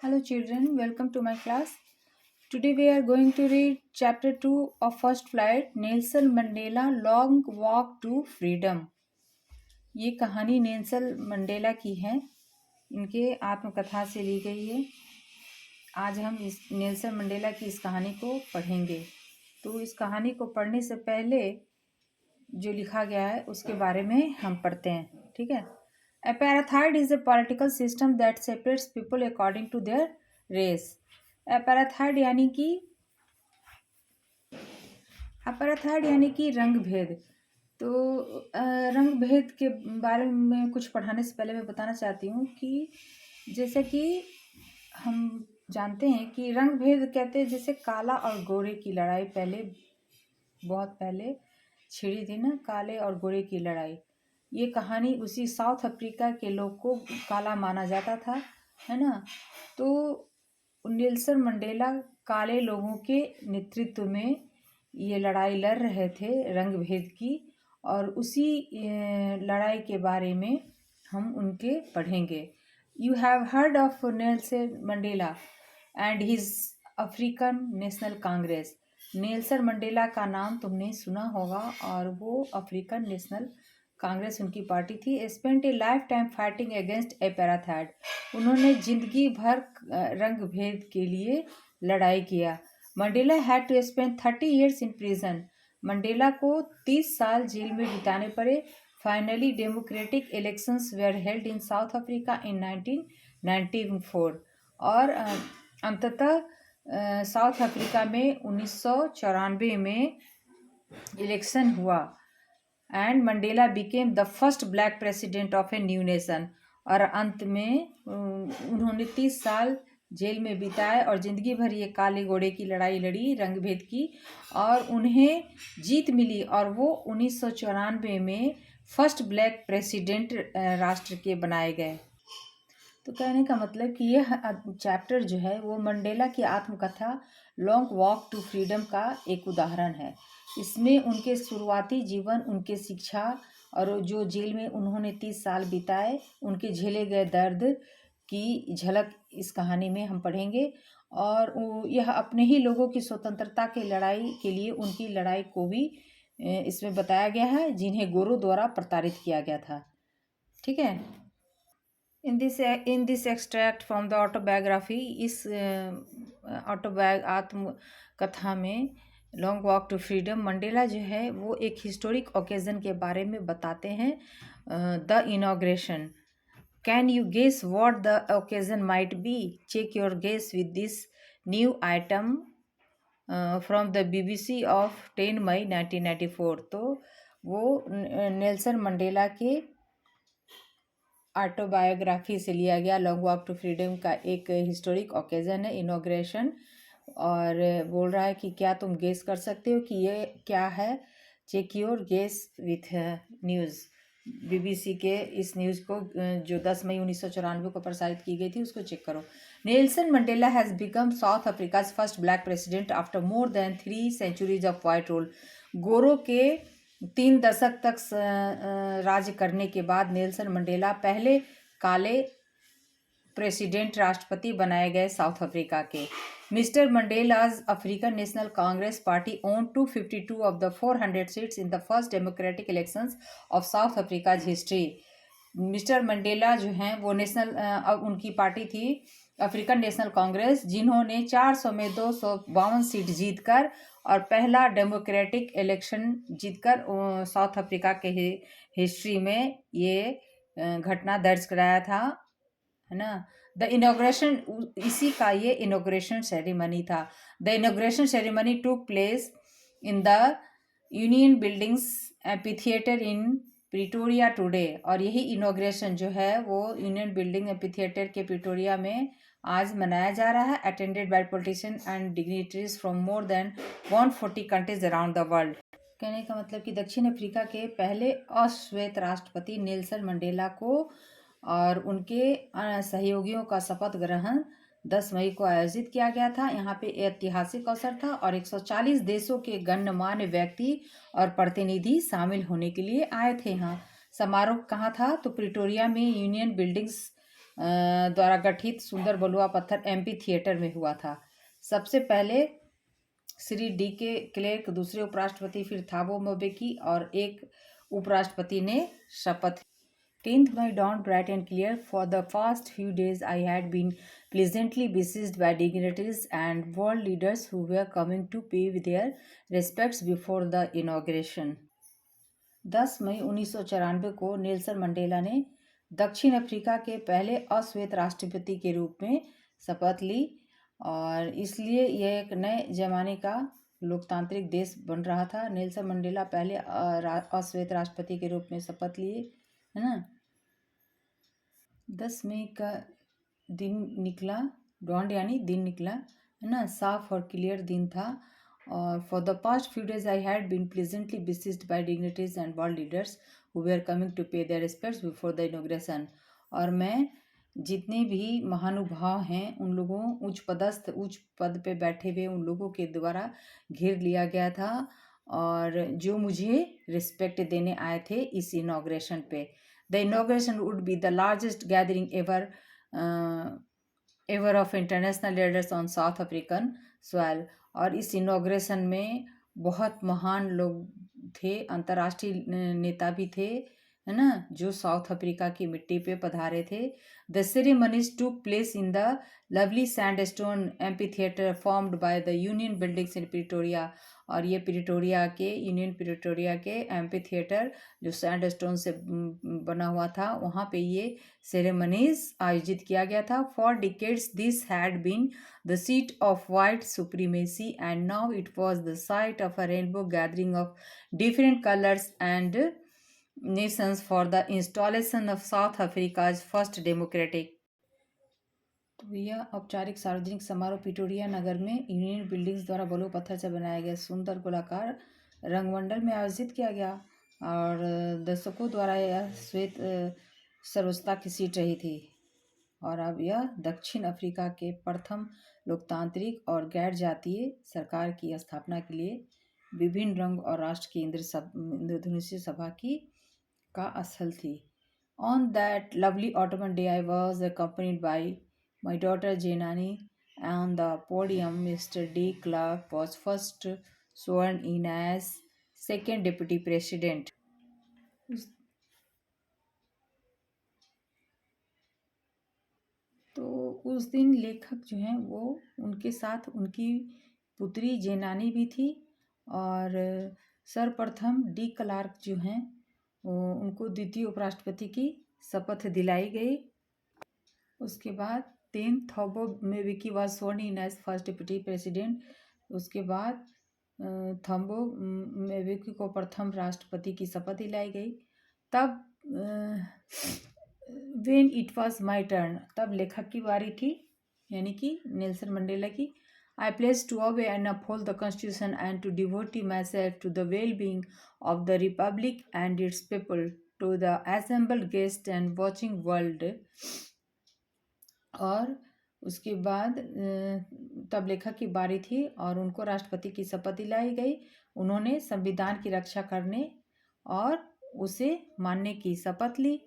Hello children, welcome to my class. Today we are going to read chapter 2 of First Flight, Nelson Mandela Long Walk to Freedom. ये कहानी Nelson Mandela की है, इनके आत्मकथा से ली गई है। आज हम इस नेल्सन मंडेला की इस कहानी को पढ़ेंगे। तो इस कहानी को पढ़ने से पहले जो लिखा गया है उसके बारे में हम पढ़ते हैं, ठीक है। Apartheid is a political system that separates people according to their race. apartheid यानी कि रंग भेद। तो रंग भेद के बारे में कुछ पढ़ाने से पहले मैं बताना चाहती हूँ कि जैसे कि हम जानते हैं कि रंग भेद कहते हैं, जैसे काला और गोरे की लड़ाई बहुत पहले छिड़ी थी ना, काले और गोरे की लड़ाई। ये कहानी उसी साउथ अफ्रीका के लोग को काला माना जाता था, है ना। तो नेल्सन मंडेला काले लोगों के नेतृत्व में ये लड़ाई लड़ रहे थे रंग भेद की, और उसी लड़ाई के बारे में हम उनके पढ़ेंगे। You have heard of Nelson Mandela and his African national Congress. Nelson Mandela का नाम तुमने सुना होगा, और वो अफ्रीकन नेशनल कांग्रेस उनकी पार्टी थी। Spent a lifetime fighting against apartheid. उन्होंने जिंदगी भर रंग भेद के लिए लड़ाई किया। Mandela had to spend 30 years in prison. Mandela को 30 साल जेल में बिताने पड़े। Finally democratic elections were held in South Africa in 1994। और अंततः साउथ अफ्रीका में 1994 में इलेक्शन हुआ। And Mandela became the first black president of a new nation. और अंत में उन्होंने 30 साल जेल में बिताए और ज़िंदगी भर ये काले घोड़े की लड़ाई लड़ी, रंग भेद की, और उन्हें जीत मिली। और वो 1994 में फर्स्ट ब्लैक प्रेसिडेंट राष्ट्र के बनाए गए। तो कहने का मतलब कि यह चैप्टर जो है वो मंडेला की आत्मकथा लॉन्ग वॉक टू फ्रीडम का एक उदाहरण है। इसमें उनके शुरुआती जीवन, उनके शिक्षा, और जो जेल में उन्होंने 30 साल बिताए, उनके झेले गए दर्द की झलक इस कहानी में हम पढ़ेंगे। और यह अपने ही लोगों की स्वतंत्रता की लड़ाई के लिए उनकी लड़ाई को भी इसमें बताया गया है, जिन्हें गोरों द्वारा प्रताड़ित किया गया था, ठीक है। In this extract from the autobiography, इस आत्मकथा में long walk to freedom, Mandela जो है वो एक हिस्टोरिक ओकेजन के बारे में बताते हैं, the inauguration. Can you guess what the occasion might be? Check your guess with this new item from the BBC of 10 May 1994। तो वो नेल्सन मंडेला के ऑटोबायोग्राफी से लिया गया लॉन्ग वॉक टू फ्रीडम का एक हिस्टोरिक ओकेजन है, inauguration. और बोल रहा है कि क्या तुम गेस कर सकते हो कि ये क्या है? Check your guess with news. BBC के इस न्यूज़ को जो 10 मई 1994 को प्रसारित की गई थी उसको चेक करो। Nelson Mandela has become South Africa's first black president after more than 3 centuries of white rule. गोरों के 3 दशक तक राज्य करने के बाद नेल्सन मंडेला पहले काले प्रेसिडेंट राष्ट्रपति बनाए गए साउथ अफ्रीका के। Mister Mandela's African national Congress party own 252 of the 400 seats in the first democratic elections of South Africa's history. Mister Mandela जो हैं वो उनकी पार्टी थी अफ्रीकन नेशनल कांग्रेस, जिन्होंने 400 में 252 सीट जीतकर और पहला डेमोक्रेटिक इलेक्शन जीतकर साउथ अफ्रीका के हिस्ट्री में ये घटना दर्ज कराया था, है ना। द इनॉग्रेशन, इसी का ये इनॉग्रेशन सेरेमनी था। The inauguration ceremony took place in the union buildings amphitheatre in Pretoria today. और यही इनॉग्रेशन जो है वो यूनियन बिल्डिंग एम्फीथिएटर के प्रिटोरिया में आज मनाया जा रहा है, attended by politician and dignitaries from more than 140 countries around the world. कहने का मतलब कि दक्षिण अफ्रीका के पहले अश्वेत राष्ट्रपति नेल्सन मंडेला को और उनके सहयोगियों का शपथ ग्रहण 10 मई को आयोजित किया गया था। यहाँ पे ऐतिहासिक अवसर था और 140 देशों के गण्यमान्य व्यक्ति और प्रतिनिधि शामिल होने के लिए आए थे। यहाँ समारोह कहाँ था? तो प्रिटोरिया में यूनियन बिल्डिंग्स द्वारा गठित सुंदर बलुआ पत्थर एम्पी थिएटर में हुआ था। सबसे पहले श्री डी के क्लेर्क, दूसरे उपराष्ट्रपति, फिर थाबो मोबेकी और एक उपराष्ट्रपति ने शपथ। 10th May dawned bright and clear. For the past few days I had been pleasantly besieged by dignitaries and world leaders who were coming to pay their respects before the inauguration. 10 May 1994 को Nelson Mandela ने दक्षिण Africa के पहले अश्वेत राष्ट्रपति के रूप में शपथ ली और इसलिए यह एक नए जमाने का लोकतांत्रिक देश बन रहा था। नेल्सन मंडेला पहले अश्वेत राष्ट्रपति के रूप में शपथ लिए, है ना। 10 मई का दिन निकला, डॉन्ड यानी दिन निकला, है ना, साफ और क्लियर दिन था। और for the past few days I had been pleasantly besieged by dignitaries and world leaders who were coming to pay their respects before the inauguration. और मैं जितने भी महानुभाव हैं उन लोगों, उच्च पद पे बैठे हुए उन लोगों के द्वारा घेर लिया गया था और जो मुझे रिस्पेक्ट देने आए थे इस इनॉग्रेशन पे। The inauguration would be the largest gathering ever of international leaders on South African soil. और इस इनॉग्रेशन में बहुत महान लोग थे, अंतर्राष्ट्रीय नेता भी थे, है ना, जो साउथ अफ्रीका की मिट्टी पे पधारे थे। The ceremonies took place in the lovely sandstone amphitheatre formed by the union buildings in Pretoria. और ये यूनियन प्रिटोरिया के एम्पी थिएटर जो सैंडस्टोन से बना हुआ था, वहाँ पे ये सेरेमनीज आयोजित किया गया था। For decades this had been the seat of white supremacy and now it was the site of a rainbow gathering of different colours and nations for the installation of South Africa's first democratic. तो यह औपचारिक सार्वजनिक समारोह पिटोरिया नगर में union buildings द्वारा बलुआ पत्थर से बनाया गया सुंदर गोलाकार रंगमंडल में आयोजित किया गया और दर्शकों द्वारा यह श्वेत सर्वोच्चता की सीट रही थी। और अब यह दक्षिण अफ्रीका के प्रथम लोकतांत्रिक और गैर जातीय सरकार की स्थापना के लिए विभिन्न रंग और राष्ट्र की इंद्रधनुषी सभा की का स्थल थी। On that lovely ottoman day I was accompanied by my daughter Jenani. On the podium, Mr. D. Clark was first sworn in as second deputy president. तो उस दिन लेखक जो हैं वो उनके साथ उनकी पुत्री जेनानी भी थी और सर्वप्रथम डी क्लार्क जो हैं उनको द्वितीय उपराष्ट्रपति की शपथ दिलाई गई। उसके बाद 10 Thabo Mbeki was sworn in as first deputy president. उसके बाद थम्बो मेविकी को प्रथम राष्ट्रपति की शपथ दिलाई गई। तब when it was my turn, तब लेखक की बारी थी, यानी कि नेल्सन मंडेला की। I pledge to obey and uphold the Constitution and to devote myself to the well-being of the Republic and its people, to the assembled guests and watching world। और उसके बाद तब लेखक की बारी थी और उनको राष्ट्रपति की शपथ दिलाई गई। उन्होंने संविधान की रक्षा करने और उसे मानने की शपथ ली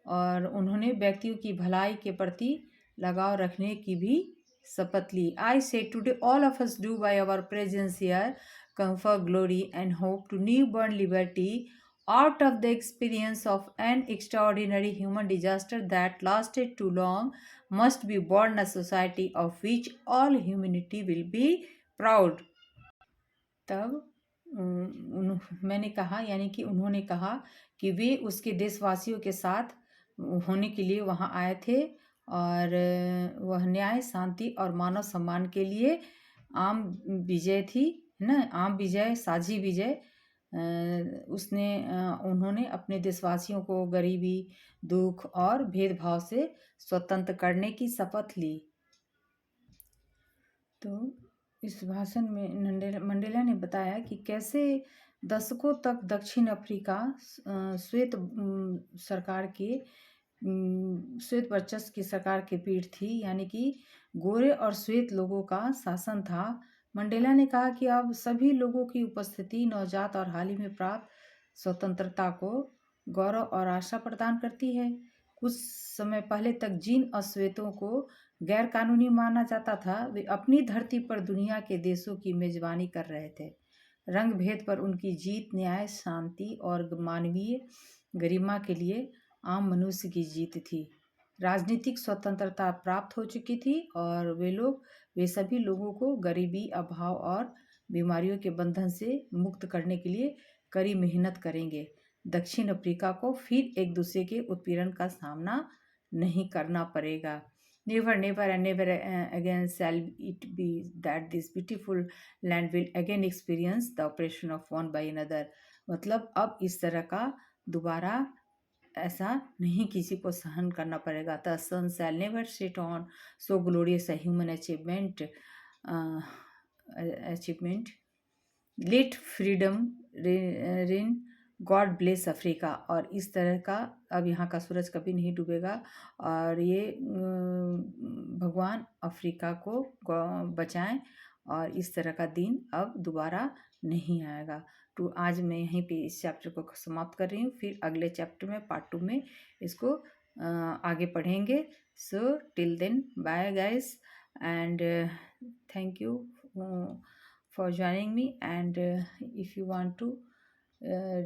और उन्होंने व्यक्तियों की भलाई के प्रति लगाव रखने की भी शपथ ली। I say today all of us do by our presence here confer glory and hope to newborn liberty out of the experience of an extraordinary human disaster that lasted too long must be born a society of which all humanity will be proud। तब मैंने कहा, यानी कि उन्होंने कहा कि वे उसके देशवासियों के साथ होने के लिए वहाँ आए थे और वह न्याय, शांति और मानव सम्मान के लिए आम विजय थी, है ना, आम विजय, साझी विजय। उन्होंने अपने देशवासियों को गरीबी, दुख और भेदभाव से स्वतंत्र करने की शपथ ली। तो इस भाषण में मंडेला ने बताया कि कैसे दशकों तक दक्षिण अफ्रीका श्वेत वर्चस्व की सरकार की पीठ थी, यानी कि गोरे और श्वेत लोगों का शासन था। मंडेला ने कहा कि अब सभी लोगों की उपस्थिति नवजात और हाल ही में प्राप्त स्वतंत्रता को गौरव और आशा प्रदान करती है। कुछ समय पहले तक जिन अश्वेतों को गैर कानूनी माना जाता था, वे अपनी धरती पर दुनिया के देशों की मेजबानी कर रहे थे। रंग भेद पर उनकी जीत न्याय, शांति और मानवीय गरिमा के लिए आम मनुष्य की जीत थी। राजनीतिक स्वतंत्रता प्राप्त हो चुकी थी और वे सभी लोगों को गरीबी, अभाव और बीमारियों के बंधन से मुक्त करने के लिए कड़ी मेहनत करेंगे। दक्षिण अफ्रीका को फिर एक दूसरे के उत्पीड़न का सामना नहीं करना पड़ेगा। Never never and never again shall it be that this beautiful land will again experience the oppression of one by another. मतलब अब इस तरह का दोबारा ऐसा नहीं किसी को सहन करना पड़ेगा। The sun shall never set on so glorious a human achievement let freedom reign God bless Africa. और इस तरह का अब यहाँ का सूरज कभी नहीं डूबेगा और ये भगवान अफ्रीका को बचाएं और इस तरह का दिन अब दोबारा नहीं आएगा। तो आज मैं यहीं पे इस चैप्टर को समाप्त कर रही हूँ, फिर अगले चैप्टर में पार्ट 2 में इसको आगे पढ़ेंगे। So till then bye guys and thank you for joining me, and if you want to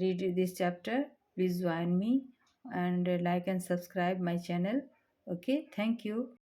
read this chapter, please join me and like and subscribe my channel. Okay, thank you.